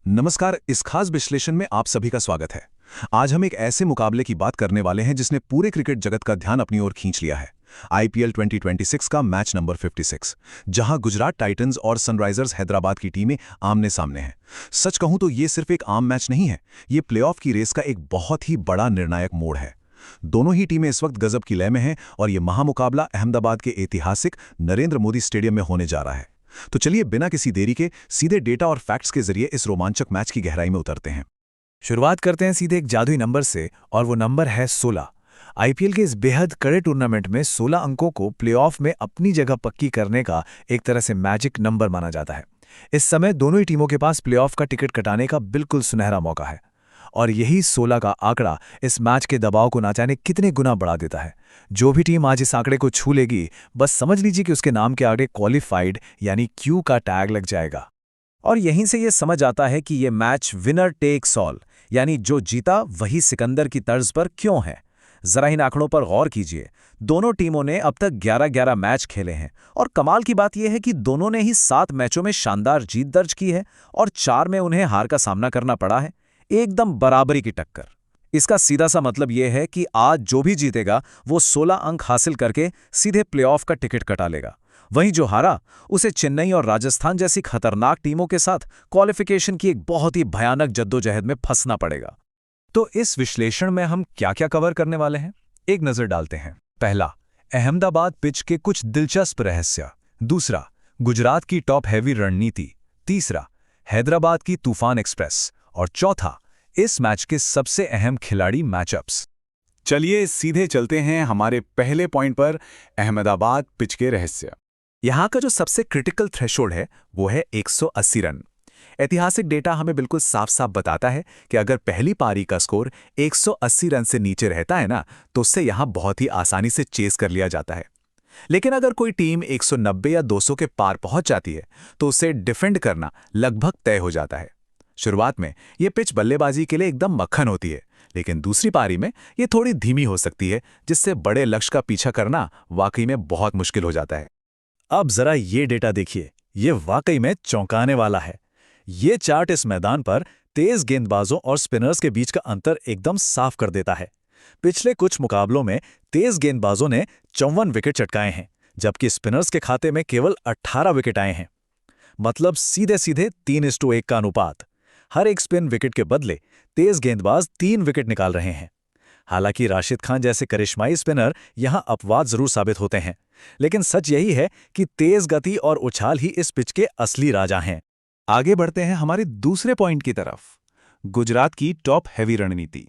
नमस्कार। इस खास विश्लेषण में आप सभी का स्वागत है। आज हम एक ऐसे मुकाबले की बात करने वाले हैं जिसने पूरे क्रिकेट जगत का ध्यान अपनी ओर खींच लिया है। आईपीएल 2026 का मैच नंबर 56, जहां गुजरात टाइटंस और सनराइजर्स हैदराबाद की टीमें आमने सामने हैं। सच कहूं तो ये सिर्फ एक आम मैच नहीं है, ये प्लेऑफ की रेस का एक बहुत ही बड़ा निर्णायक मोड़ है। दोनों ही टीमें इस वक्त गजब की लय में हैं और ये महामुकाबला अहमदाबाद के ऐतिहासिक नरेंद्र मोदी स्टेडियम में होने जा रहा है। तो चलिए बिना किसी देरी के सीधे डेटा और फैक्ट्स के जरिए इस रोमांचक मैच की गहराई में उतरते हैं। शुरुआत करते हैं सीधे एक जादुई नंबर से, और वो नंबर है 16। आईपीएल के इस बेहद कड़े टूर्नामेंट में 16 अंकों को प्लेऑफ में अपनी जगह पक्की करने का एक तरह से मैजिक नंबर माना जाता है। इस समय दोनों ही टीमों के पास प्लेऑफ का टिकट कटाने का बिल्कुल सुनहरा मौका है, और यही 16 का आंकड़ा इस मैच के दबाव को ना जाने कितने गुना बढ़ा देता है। जो भी टीम आज इस आंकड़े को छू लेगी, बस समझ लीजिए कि उसके नाम के आगे क्वालिफाइड यानी क्यू का टैग लग जाएगा। और यहीं से ये समझ आता है कि ये मैच विनर टेक्स ऑल, यानी जो जीता वही सिकंदर की तर्ज पर क्यों है। जरा इन आंकड़ों पर गौर कीजिए। दोनों टीमों ने अब तक 11-11 मैच खेले हैं, और कमाल की बात यह है कि दोनों ने ही 7 मैचों में शानदार जीत दर्ज की है और 4 में उन्हें हार का सामना करना पड़ा है। एकदम बराबरी की टक्कर। इसका सीधा सा मतलब यह है कि आज जो भी जीतेगा वो 16 अंक हासिल करके सीधे प्लेऑफ का टिकट कटा लेगा। वहीं जो हारा, उसे चेन्नई और राजस्थान जैसी खतरनाक टीमों के साथ क्वालिफिकेशन की एक बहुत ही भयानक जद्दोजहद में फंसना पड़ेगा। तो इस विश्लेषण में हम क्या क्या कवर करने वाले हैं, एक नजर डालते हैं। पहला, अहमदाबाद पिच के कुछ दिलचस्प रहस्य। दूसरा, गुजरात की टॉप हैवी रणनीति। तीसरा, हैदराबाद की तूफान एक्सप्रेस। और चौथा, इस मैच के सबसे अहम खिलाड़ी मैचअप्स। चलिए सीधे चलते हैं हमारे पहले पॉइंट पर, अहमदाबाद पिच के रहस्य। यहाँ का जो सबसे क्रिटिकल थ्रेशोल्ड है वो है 180 रन। ऐतिहासिक डेटा हमें बिल्कुल साफ साफ बताता है कि अगर पहली पारी का स्कोर 180 रन से नीचे रहता है ना, तो उससे यहाँ बहुत ही आसानी से चेस कर लिया जाता है। लेकिन अगर कोई टीम 190 या 200 के पार पहुंच जाती है, तो उसे डिफेंड करना लगभग तय हो जाता है। शुरुआत में ये पिच बल्लेबाजी के लिए एकदम मक्खन होती है, लेकिन दूसरी पारी में ये थोड़ी धीमी हो सकती है, जिससे बड़े लक्ष्य का पीछा करना वाकई में बहुत मुश्किल हो जाता है। अब जरा ये डेटा देखिए, ये वाकई में चौंकाने वाला है। ये चार्ट इस मैदान पर तेज गेंदबाजों और स्पिनर्स के बीच का अंतर एकदम साफ कर देता है। पिछले कुछ मुकाबलों में तेज गेंदबाजों ने 54 विकेट चटकाए हैं, जबकि स्पिनर्स के खाते में केवल 18 विकेट आए हैं। मतलब सीधे सीधे 3:1 का अनुपात। हर एक स्पिन विकेट के बदले तेज गेंदबाज 3 विकेट निकाल रहे हैं। हालांकि राशिद खान जैसे करिश्माई स्पिनर यहां अपवाद जरूर साबित होते हैं, लेकिन सच यही है कि तेज गति और उछाल ही इस पिच के असली राजा हैं। आगे बढ़ते हैं हमारे दूसरे पॉइंट की तरफ, गुजरात की टॉप हैवी रणनीति।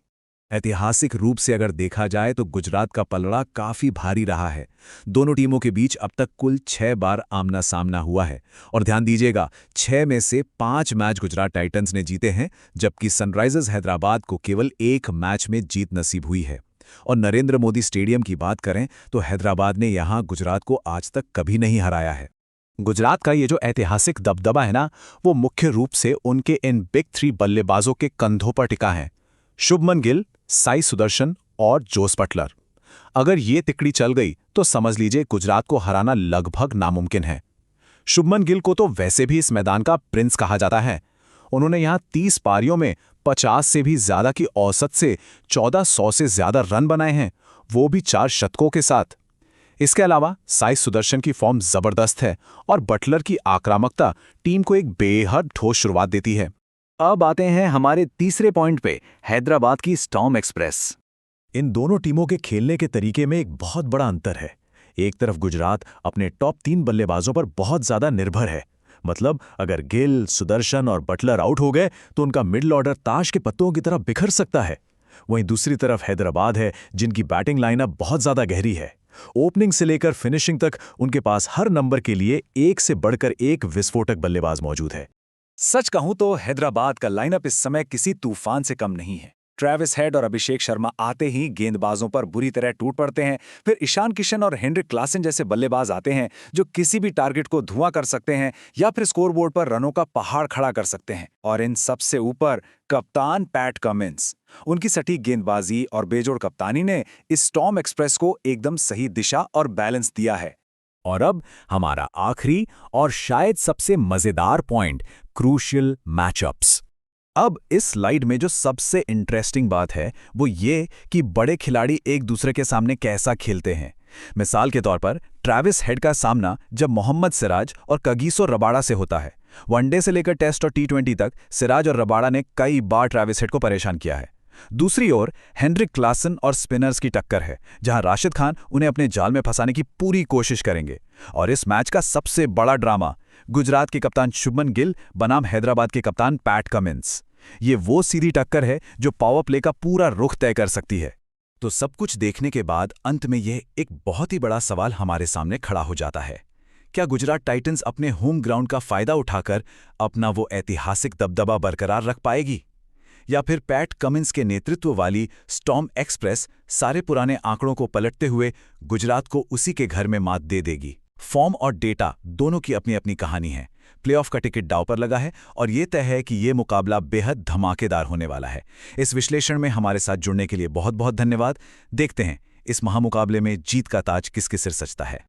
ऐतिहासिक रूप से अगर देखा जाए तो गुजरात का पलड़ा काफी भारी रहा है। दोनों टीमों के बीच अब तक कुल 6 बार आमना सामना हुआ है, और ध्यान दीजिएगा 6 में से 5 मैच गुजरात टाइटंस ने जीते हैं, जबकि सनराइजर्स हैदराबाद को केवल 1 मैच में जीत नसीब हुई है। और नरेंद्र मोदी स्टेडियम की बात करें तो हैदराबाद ने यहां गुजरात को आज तक कभी नहीं हराया है। गुजरात का ये जो ऐतिहासिक दबदबा है ना, वो मुख्य रूप से उनके इन बिग 3 बल्लेबाजों के कंधों पर टिका है, शुभमन गिल, साई सुदर्शन और जोस बटलर। अगर ये तिकड़ी चल गई तो समझ लीजिए गुजरात को हराना लगभग नामुमकिन है। शुभमन गिल को तो वैसे भी इस मैदान का प्रिंस कहा जाता है। उन्होंने यहां 30 पारियों में 50 से भी ज्यादा की औसत से 1400 से ज्यादा रन बनाए हैं, वो भी 4 शतकों के साथ। इसके अलावा साई सुदर्शन की फॉर्म जबरदस्त है, और बटलर की आक्रामकता टीम को एक बेहद ठोस शुरुआत देती है। अब आते हैं हमारे तीसरे पॉइंट पे, हैदराबाद की स्टॉर्म एक्सप्रेस। इन दोनों टीमों के खेलने के तरीके में एक बहुत बड़ा अंतर है। एक तरफ गुजरात अपने टॉप 3 बल्लेबाजों पर बहुत ज्यादा निर्भर है। मतलब अगर गिल, सुदर्शन और बटलर आउट हो गए तो उनका मिडिल ऑर्डर ताश के पत्तों की तरह बिखर सकता है। वहीं दूसरी तरफ हैदराबाद है, जिनकी बैटिंग लाइनअप बहुत ज्यादा गहरी है। ओपनिंग से लेकर फिनिशिंग तक उनके पास हर नंबर के लिए एक से बढ़कर एक विस्फोटक बल्लेबाज मौजूद है। सच कहूं तो हैदराबाद का लाइनअप इस समय किसी तूफान से कम नहीं है। ट्रेविस हेड और अभिषेक शर्मा आते ही गेंदबाजों पर बुरी तरह टूट पड़ते हैं। फिर ईशान किशन और हेनरिक क्लासन जैसे बल्लेबाज आते हैं, जो किसी भी टारगेट को धुआं कर सकते हैं या फिर स्कोरबोर्ड पर रनों का पहाड़ खड़ा कर सकते हैं। और इन सबसे ऊपर कप्तान पैट कमिंस। उनकी सटीक गेंदबाजी और बेजोड़ कप्तानी ने इस स्टॉर्म एक्सप्रेस को एकदम सही दिशा और बैलेंस दिया है। और अब हमारा आखिरी और शायद सबसे मजेदार पॉइंट, क्रूशियल मैचअप्स। अब इस स्लाइड में जो सबसे इंटरेस्टिंग बात है वो ये कि बड़े खिलाड़ी एक दूसरे के सामने कैसा खेलते हैं। मिसाल के तौर पर ट्रैविस हेड का सामना जब मोहम्मद सिराज और कगिसो रबाडा से होता है। वनडे से लेकर टेस्ट और टी20 तक सिराज और रबाडा ने कई बार ट्रैविस हेड को परेशान किया है। दूसरी ओर हेनरिक क्लासन और स्पिनर्स की टक्कर है, जहां राशिद खान उन्हें अपने जाल में फंसाने की पूरी कोशिश करेंगे। और इस मैच का सबसे बड़ा ड्रामा गुजरात के कप्तान शुभमन गिल बनाम हैदराबाद के कप्तान पैट कमिंस। ये वो सीधी टक्कर है जो पावर प्ले का पूरा रुख तय कर सकती है। तो सब कुछ देखने के बाद अंत में यह एक बहुत ही बड़ा सवाल हमारे सामने खड़ा हो जाता है। क्या गुजरात टाइटंस अपने होम ग्राउंड का फायदा उठाकर अपना वो ऐतिहासिक दबदबा बरकरार रख पाएगी, या फिर पैट कमिंस के नेतृत्व वाली स्टॉर्म एक्सप्रेस सारे पुराने आंकड़ों को पलटते हुए गुजरात को उसी के घर में मात दे देगी? फॉर्म और डेटा दोनों की अपनी अपनी कहानी है। प्लेऑफ का टिकट दांव पर लगा है और ये तय है कि ये मुकाबला बेहद धमाकेदार होने वाला है। इस विश्लेषण में हमारे साथ जुड़ने के लिए बहुत बहुत धन्यवाद। देखते हैं इस महामुकाबले में जीत का ताज किसके सिर सजता है।